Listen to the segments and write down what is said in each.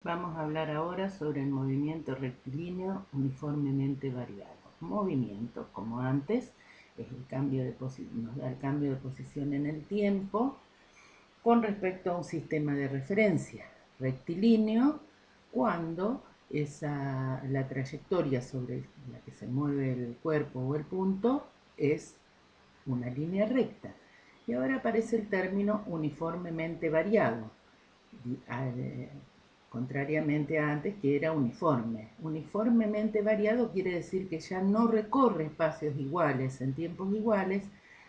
Vamos a hablar ahora sobre el movimiento rectilíneo uniformemente variado. Movimiento, como antes, es el cambio de nos da el cambio de posición en el tiempo con respecto a un sistema de referencia. Rectilíneo, cuando la trayectoria sobre la que se mueve el cuerpo o el punto es una línea recta. Y ahora aparece el término uniformemente variado, contrariamente a antes que era uniforme. Uniformemente variado quiere decir que ya no recorre espacios iguales en tiempos iguales,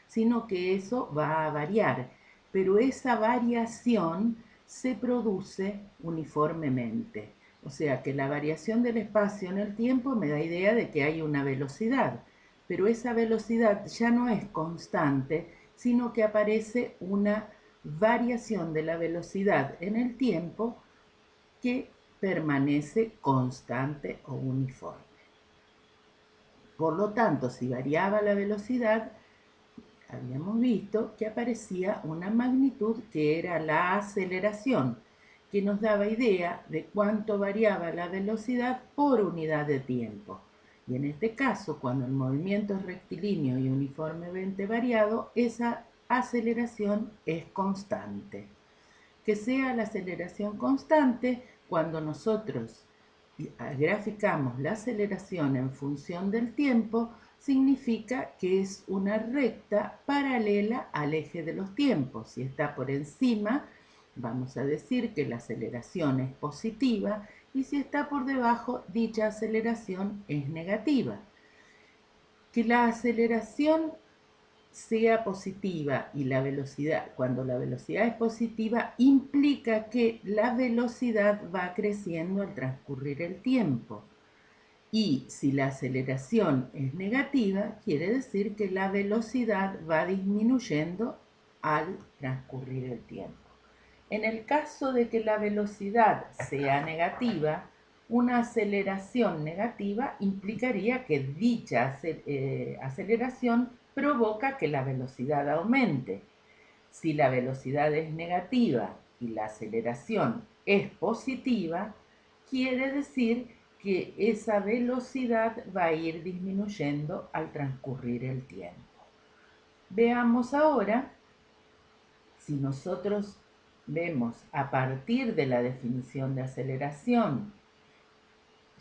sino que eso va a variar, pero esa variación se produce uniformemente. O sea que la variación del espacio en el tiempo me da idea de que hay una velocidad, pero esa velocidad ya no es constante, sino que aparece una variación de la velocidad en el tiempo que permanece constante o uniforme. Por lo tanto, si variaba la velocidad, habíamos visto que aparecía una magnitud que era la aceleración, que nos daba idea de cuánto variaba la velocidad por unidad de tiempo. Y en este caso, cuando el movimiento es rectilíneo y uniformemente variado, esa aceleración es constante. Que sea la aceleración constante cuando nosotros graficamos la aceleración en función del tiempo, significa que es una recta paralela al eje de los tiempos. Si está por encima, vamos a decir que la aceleración es positiva, y si está por debajo, dicha aceleración es negativa. Que la aceleración sea positiva y la velocidad, cuando la velocidad es positiva, implica que la velocidad va creciendo al transcurrir el tiempo. Y si la aceleración es negativa, quiere decir que la velocidad va disminuyendo al transcurrir el tiempo. En el caso de que la velocidad sea negativa, una aceleración negativa implicaría que dicha aceleración provoca que la velocidad aumente. Si la velocidad es negativa y la aceleración es positiva, quiere decir que esa velocidad va a ir disminuyendo al transcurrir el tiempo. Veamos ahora si nosotros vemos a partir de la definición de aceleración,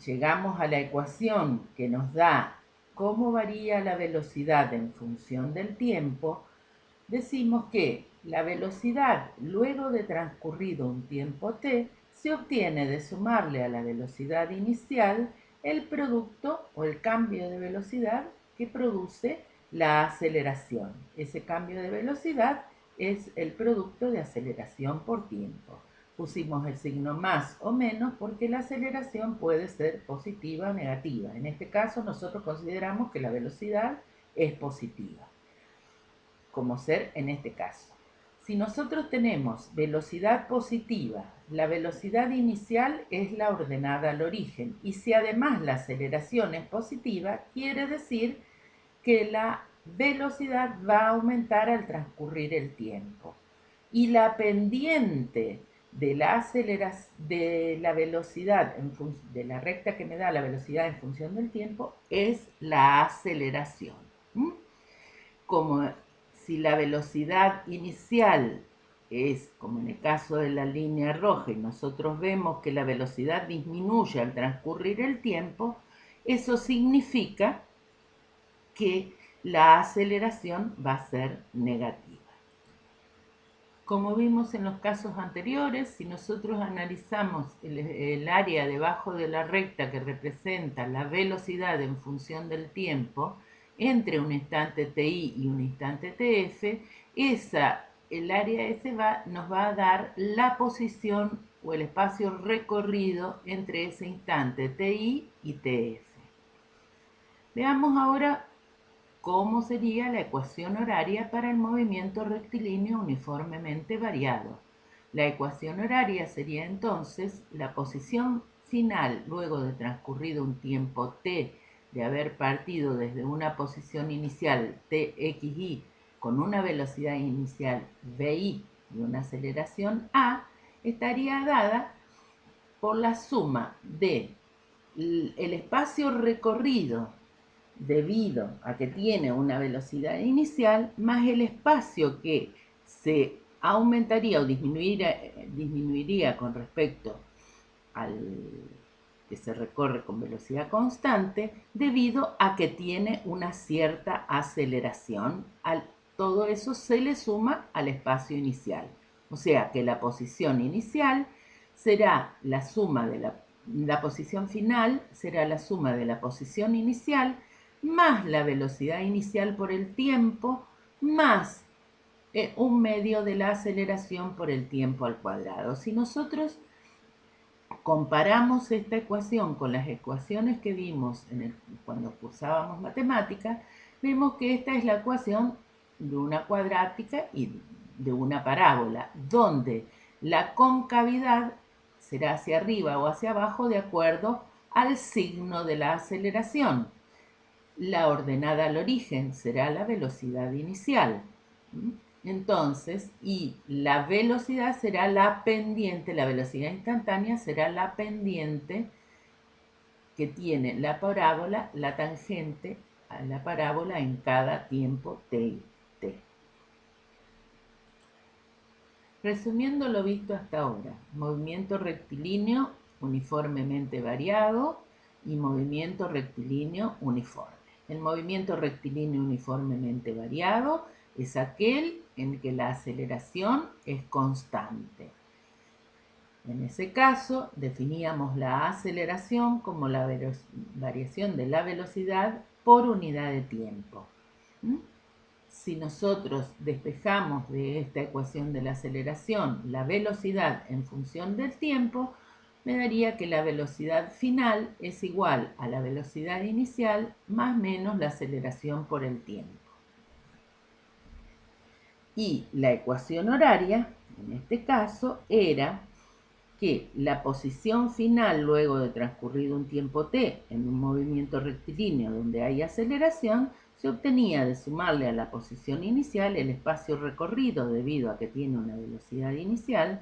llegamos a la ecuación que nos da cómo varía la velocidad en función del tiempo, decimos que la velocidad luego de transcurrido un tiempo t se obtiene de sumarle a la velocidad inicial el producto o el cambio de velocidad que produce la aceleración. Ese cambio de velocidad es el producto de aceleración por tiempo. Pusimos el signo más o menos porque la aceleración puede ser positiva o negativa. En este caso nosotros consideramos que la velocidad es positiva, como ser en este caso. Si nosotros tenemos velocidad positiva, la velocidad inicial es la ordenada al origen, y si además la aceleración es positiva, quiere decir que la velocidad va a aumentar al transcurrir el tiempo. Y la pendiente de la velocidad, de la recta que me da la velocidad en función del tiempo, es la aceleración. Como si la velocidad inicial es, como en el caso de la línea roja, y nosotros vemos que la velocidad disminuye al transcurrir el tiempo, eso significa que la aceleración va a ser negativa. Como vimos en los casos anteriores, si nosotros analizamos el área debajo de la recta que representa la velocidad en función del tiempo entre un instante ti y un instante tf, el área S nos va a dar la posición o el espacio recorrido entre ese instante ti y tf. Veamos ahora cómo sería la ecuación horaria para el movimiento rectilíneo uniformemente variado. La ecuación horaria sería entonces la posición final luego de transcurrido un tiempo t de haber partido desde una posición inicial txi con una velocidad inicial vi y una aceleración a, estaría dada por la suma de el espacio recorrido debido a que tiene una velocidad inicial más el espacio que se aumentaría o disminuiría con respecto al que se recorre con velocidad constante debido a que tiene una cierta aceleración. Todo eso se le suma al espacio inicial. O sea que la posición inicial será la suma de la posición final, será la suma de la posición inicial más la velocidad inicial por el tiempo más un medio de la aceleración por el tiempo al cuadrado. Si nosotros comparamos esta ecuación con las ecuaciones que vimos cuando cursábamos matemáticas, vemos que esta es la ecuación de una cuadrática y de una parábola, donde la concavidad será hacia arriba o hacia abajo de acuerdo al signo de la aceleración. La ordenada al origen será la velocidad inicial. Entonces, y la velocidad será la pendiente, la velocidad instantánea será la pendiente que tiene la parábola, la tangente a la parábola en cada tiempo t y t. Resumiendo lo visto hasta ahora, movimiento rectilíneo uniformemente variado y movimiento rectilíneo uniforme. El movimiento rectilíneo uniformemente variado es aquel en que la aceleración es constante. En ese caso, definíamos la aceleración como la variación de la velocidad por unidad de tiempo. Si nosotros despejamos de esta ecuación de la aceleración la velocidad en función del tiempo, me daría que la velocidad final es igual a la velocidad inicial más menos la aceleración por el tiempo. Y la ecuación horaria, en este caso, era que la posición final luego de transcurrido un tiempo t en un movimiento rectilíneo donde hay aceleración se obtenía de sumarle a la posición inicial el espacio recorrido debido a que tiene una velocidad inicial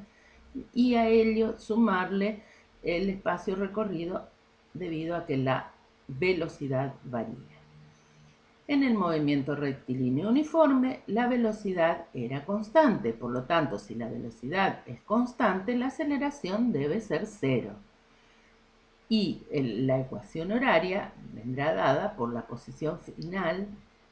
y a ello sumarle el espacio recorrido debido a que la velocidad varía. En el movimiento rectilíneo uniforme, la velocidad era constante, por lo tanto, si la velocidad es constante, la aceleración debe ser cero. Y la ecuación horaria vendrá dada por la posición final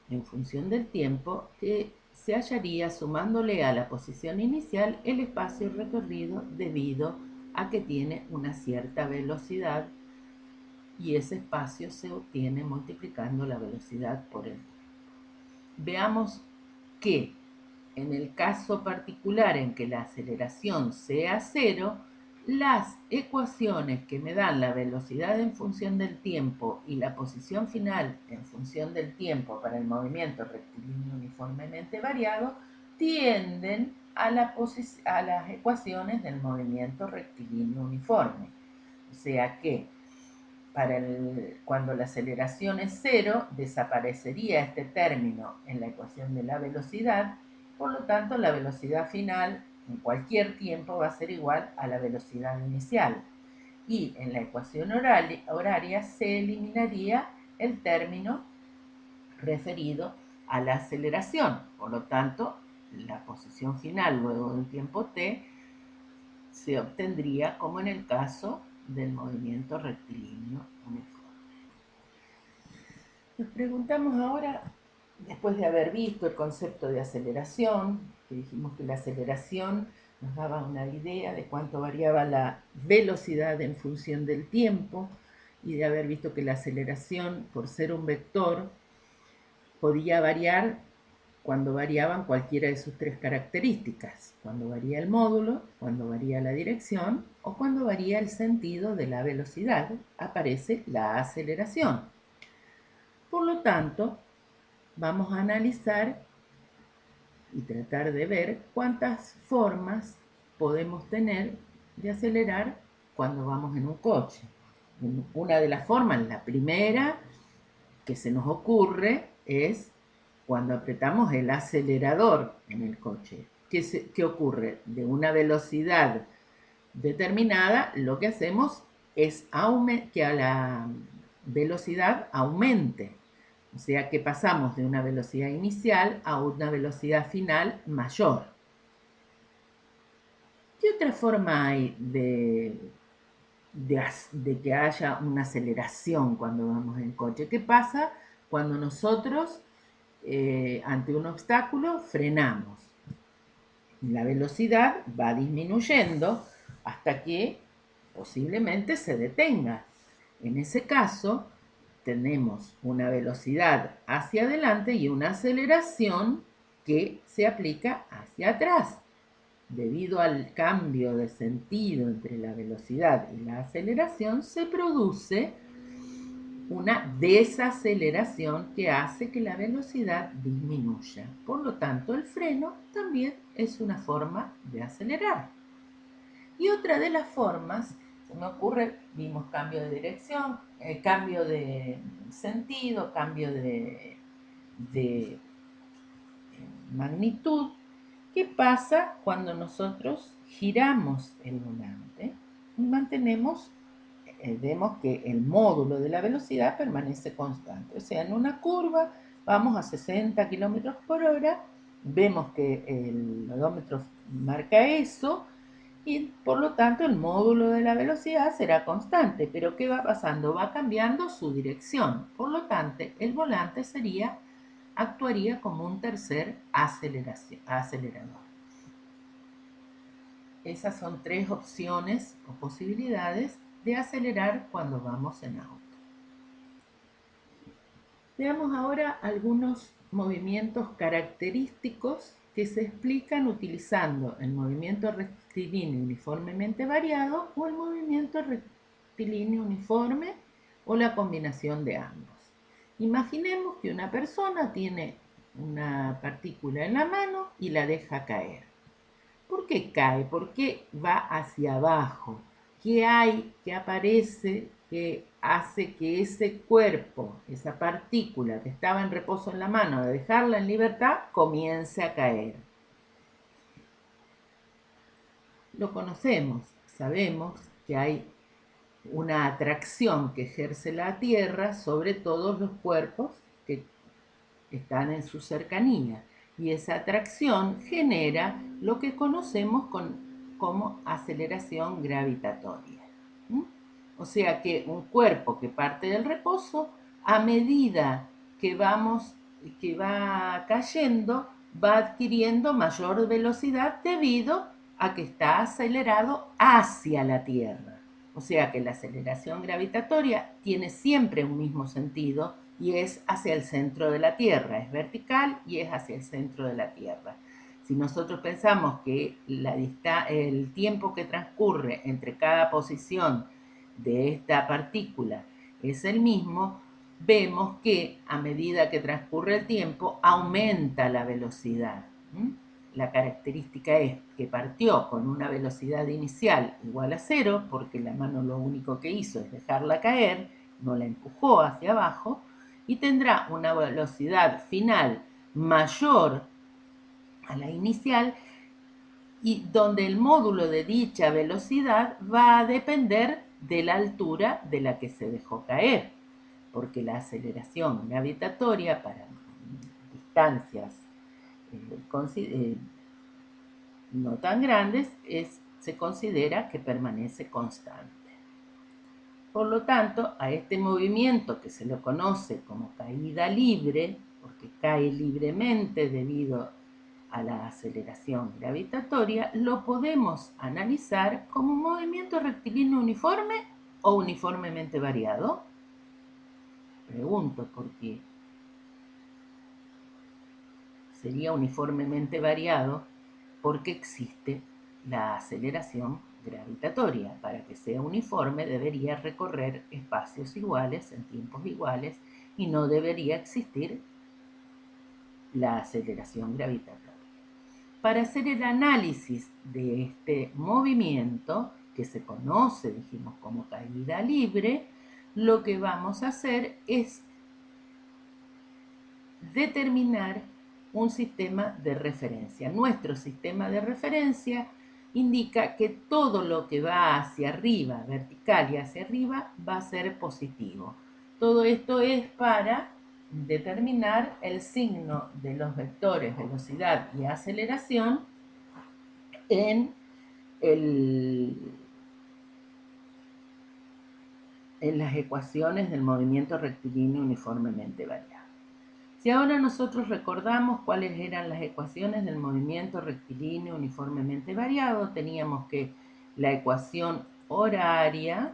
en función del tiempo que se hallaría sumándole a la posición inicial el espacio recorrido debido a que tiene una cierta velocidad y ese espacio se obtiene multiplicando la velocidad por el tiempo. Veamos que en el caso particular en que la aceleración sea cero, las ecuaciones que me dan la velocidad en función del tiempo y la posición final en función del tiempo para el movimiento rectilíneo uniformemente variado tienden a las ecuaciones del movimiento rectilíneo uniforme. O sea que cuando la aceleración es cero, desaparecería este término en la ecuación de la velocidad, por lo tanto la velocidad final en cualquier tiempo va a ser igual a la velocidad inicial. Y en la ecuación horaria se eliminaría el término referido a la aceleración. Por lo tanto, la posición final luego de un tiempo t se obtendría como en el caso del movimiento rectilíneo uniforme. Nos preguntamos ahora, después de haber visto el concepto de aceleración, que dijimos que la aceleración nos daba una idea de cuánto variaba la velocidad en función del tiempo, y de haber visto que la aceleración, por ser un vector, podía variar cuando variaban cualquiera de sus tres características, cuando varía el módulo, cuando varía la dirección o cuando varía el sentido de la velocidad, aparece la aceleración. Por lo tanto, vamos a analizar y tratar de ver cuántas formas podemos tener de acelerar cuando vamos en un coche. Una de las formas, la primera que se nos ocurre, es cuando apretamos el acelerador en el coche. ¿Qué ocurre? De una velocidad determinada, lo que hacemos es que a la velocidad aumente. O sea que pasamos de una velocidad inicial a una velocidad final mayor. ¿Qué otra forma hay de que haya una aceleración cuando vamos en coche? ¿Qué pasa cuando nosotros ante un obstáculo frenamos? La velocidad va disminuyendo hasta que posiblemente se detenga. En ese caso, tenemos una velocidad hacia adelante y una aceleración que se aplica hacia atrás. Debido al cambio de sentido entre la velocidad y la aceleración, se produce una desaceleración que hace que la velocidad disminuya. Por lo tanto, el freno también es una forma de acelerar. Y otra de las formas, se me ocurre, vimos cambio de dirección, cambio de sentido, cambio de magnitud. ¿Qué pasa cuando nosotros giramos el volante y mantenemos, vemos que el módulo de la velocidad permanece constante? O sea, en una curva vamos a 60 kilómetros por hora, vemos que el odómetro marca eso y por lo tanto el módulo de la velocidad será constante. Pero ¿qué va pasando? Va cambiando su dirección. Por lo tanto, el volante actuaría como un tercer acelerador. Esas son tres opciones o posibilidades de acelerar cuando vamos en auto. Veamos ahora algunos movimientos característicos que se explican utilizando el movimiento rectilíneo uniformemente variado o el movimiento rectilíneo uniforme o la combinación de ambos. Imaginemos que una persona tiene una partícula en la mano y la deja caer. ¿Por qué cae? ¿Por qué va hacia abajo? ¿Qué hay que aparece que hace que ese cuerpo, esa partícula que estaba en reposo en la mano, de dejarla en libertad, comience a caer? Lo conocemos, sabemos que hay una atracción que ejerce la Tierra sobre todos los cuerpos que están en su cercanía. Y esa atracción genera lo que conocemos como aceleración gravitatoria. ¿Mm? O sea que un cuerpo que parte del reposo, a medida que va cayendo, va adquiriendo mayor velocidad debido a que está acelerado hacia la Tierra. O sea que la aceleración gravitatoria tiene siempre un mismo sentido y es hacia el centro de la Tierra, es vertical y es hacia el centro de la Tierra. Si nosotros pensamos que el tiempo que transcurre entre cada posición de esta partícula es el mismo, vemos que a medida que transcurre el tiempo aumenta la velocidad. La característica es que partió con una velocidad inicial igual a 0, porque la mano lo único que hizo es dejarla caer, no la empujó hacia abajo, y tendrá una velocidad final mayor a la inicial y donde el módulo de dicha velocidad va a depender de la altura de la que se dejó caer, porque la aceleración gravitatoria para distancias no tan grandes se considera que permanece constante. Por lo tanto, a este movimiento que se lo conoce como caída libre, porque cae libremente debido a la aceleración gravitatoria, lo podemos analizar como un movimiento rectilíneo uniforme o uniformemente variado. Pregunto, ¿por qué sería uniformemente variado? Porque existe la aceleración gravitatoria. Para que sea uniforme debería recorrer espacios iguales en tiempos iguales y no debería existir la aceleración gravitatoria. Para hacer el análisis de este movimiento, que se conoce, dijimos, como caída libre, lo que vamos a hacer es determinar un sistema de referencia. Nuestro sistema de referencia indica que todo lo que va hacia arriba, vertical y hacia arriba, va a ser positivo. Todo esto es para determinar el signo de los vectores velocidad y aceleración en las ecuaciones del movimiento rectilíneo uniformemente variable. Si ahora nosotros recordamos cuáles eran las ecuaciones del movimiento rectilíneo uniformemente variado, teníamos que la ecuación horaria